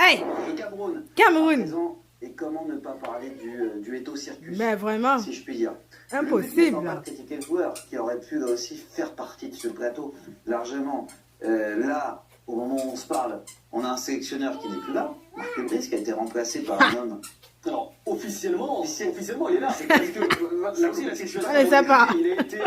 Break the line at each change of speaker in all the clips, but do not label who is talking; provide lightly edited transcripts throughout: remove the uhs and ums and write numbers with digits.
Ouais.
Le Cameroun.
Cameroun.
À présent, et comment ne pas parler du Eto'o Circus,
Mais vraiment.
si je puis dire.
Impossible.
Le but n'est pas de critiquer le joueur, qui aurait pu aussi faire partie de ce plateau largement. Là, au moment où on se parle, on a un sélectionneur qui n'est plus là, Marc Brice, qui a été remplacé par un homme.
Alors, officiellement, il est là. C'est parce que là aussi, la sélection.
Ouais, ça part.
Il a été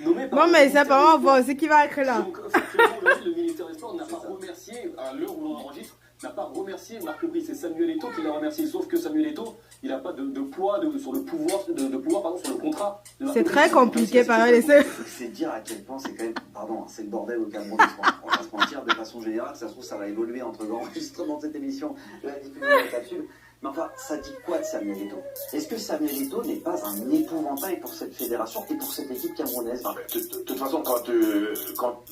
nommé par.
Bon, mais ça part, on voit aussi qui va être là.
Donc, effectivement, aujourd'hui, le ministère des Sports n'a pas remercié, à l'heure où l'on enregistre, n'a pas remercié Marc Brice. C'est Samuel Eto'o qui l'a remercié. Sauf que Samuel Eto'o, il n'a pas de poids sur le pouvoir, sur le contrat.
C'est très compliqué, pareil.
C'est dire à quel point c'est quand même, pardon, c'est le bordel au Cameroun. On va pas se mentir, de façon générale, ça se trouve, ça va évoluer entre l'enregistrement de cette émission et la diffusion de la capsule. Mais enfin, ça dit quoi de Samuel Eto'o? Est-ce que Samuel Eto'o n'est pas un épouvantail pour cette fédération et pour cette équipe camerounaise?
De toute façon, quand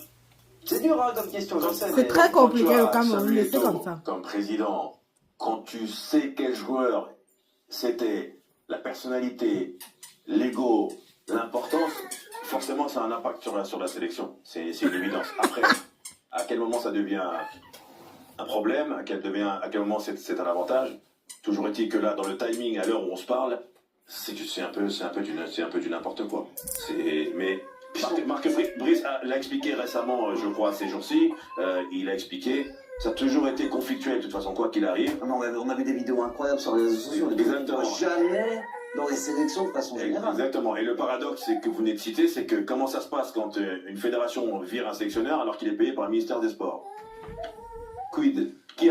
c'est dur hein, comme question, je sais.
C'est très compliqué
au
au Cameroun, mais c'est comme ça.
Comme président, quand tu sais quel joueur c'était, la personnalité, l'ego, l'importance, forcément ça a un impact sur la sélection. C'est une évidence. Après, à quel moment ça devient un problème, à quel moment c'est un avantage? Toujours est-il que là, dans le timing, à l'heure où on se parle, c'est un peu du n'importe quoi. Mais Marc Brice l'a expliqué récemment, je crois, ces jours-ci. Il a expliqué, ça a toujours été conflictuel, de toute façon, quoi qu'il arrive.
Non, on a vu des vidéos incroyables sur les réseaux sociaux.
Exactement.
Jamais dans les sélections de façon générale.
Exactement. Et le paradoxe, c'est que vous venez de citer, c'est que comment ça se passe quand une fédération vire un sélectionneur alors qu'il est payé par le ministère des Sports? Quid? Qui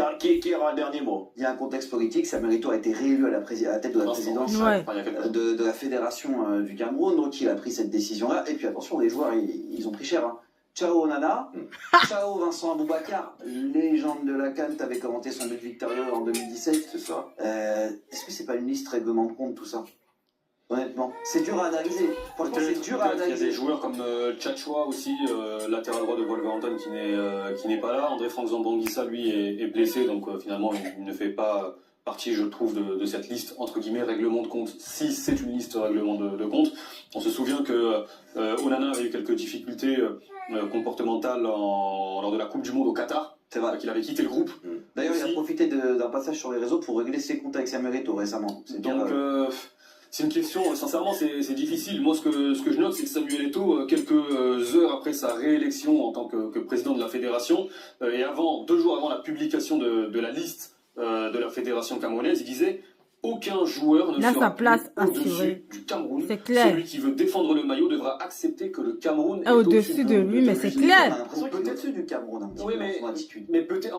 aura le dernier mot?
Il y a un contexte politique. Samuel Eto'o a été réélu à la tête de la présidence de la fédération du Cameroun, donc il a pris cette décision-là. Et puis attention, les joueurs, ils ont pris cher. Hein. Ciao Onana, ciao Vincent Aboubakar, légende de la CAN, t'avais commenté son but victorieux en 2017.
C'est ça.
Est-ce que c'est pas une liste règlement de compte tout ça? Honnêtement, c'est dur à analyser. Franchement, c'est dur à analyser.
Il y a des joueurs comme Tchatchoua aussi, latéral droit de Wolverhampton qui n'est pas là. André-Franck Zambanguissa, lui, est blessé, donc finalement, il ne fait pas partie, je trouve, de cette liste, entre guillemets, règlement de compte, si c'est une liste règlement de compte. On se souvient que Onana avait eu quelques difficultés comportementales lors de la Coupe du Monde au Qatar. C'est vrai qu'il avait quitté le groupe.
D'ailleurs, il a profité d'un passage sur les réseaux pour régler ses comptes avec Samuel Eto'o récemment.
Donc, c'est une question, sincèrement, c'est difficile. Moi, ce que je note, c'est que Samuel Eto'o, quelques heures après sa réélection en tant que président de la fédération, et 2 jours avant la publication de la liste de la fédération camerounaise, il disait « Aucun joueur ne sera au-dessus du Cameroun.
C'est clair.
Celui qui veut défendre le maillot devra accepter que le Cameroun est
Au-dessus de lui, mais c'est clair.
J'ai l'impression qu'il est au-dessus du Cameroun un petit peu dans son attitude.
Mais peut-être...